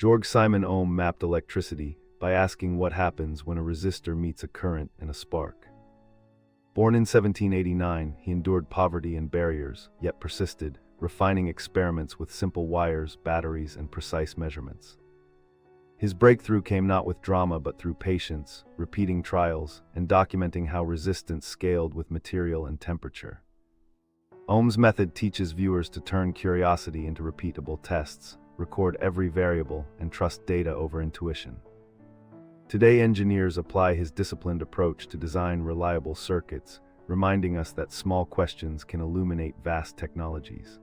Georg Simon Ohm mapped electricity by asking what happens when a resistor meets a current and a spark. Born in 1789, he endured poverty and barriers, yet persisted, refining experiments with simple wires, batteries, and precise measurements. His breakthrough came not with drama but through patience, repeating trials, and documenting how resistance scaled with material and temperature. Ohm's method teaches viewers to turn curiosity into repeatable tests, record every variable, and trust data over intuition. Today, engineers apply his disciplined approach to design reliable circuits, reminding us that small questions can illuminate vast technologies.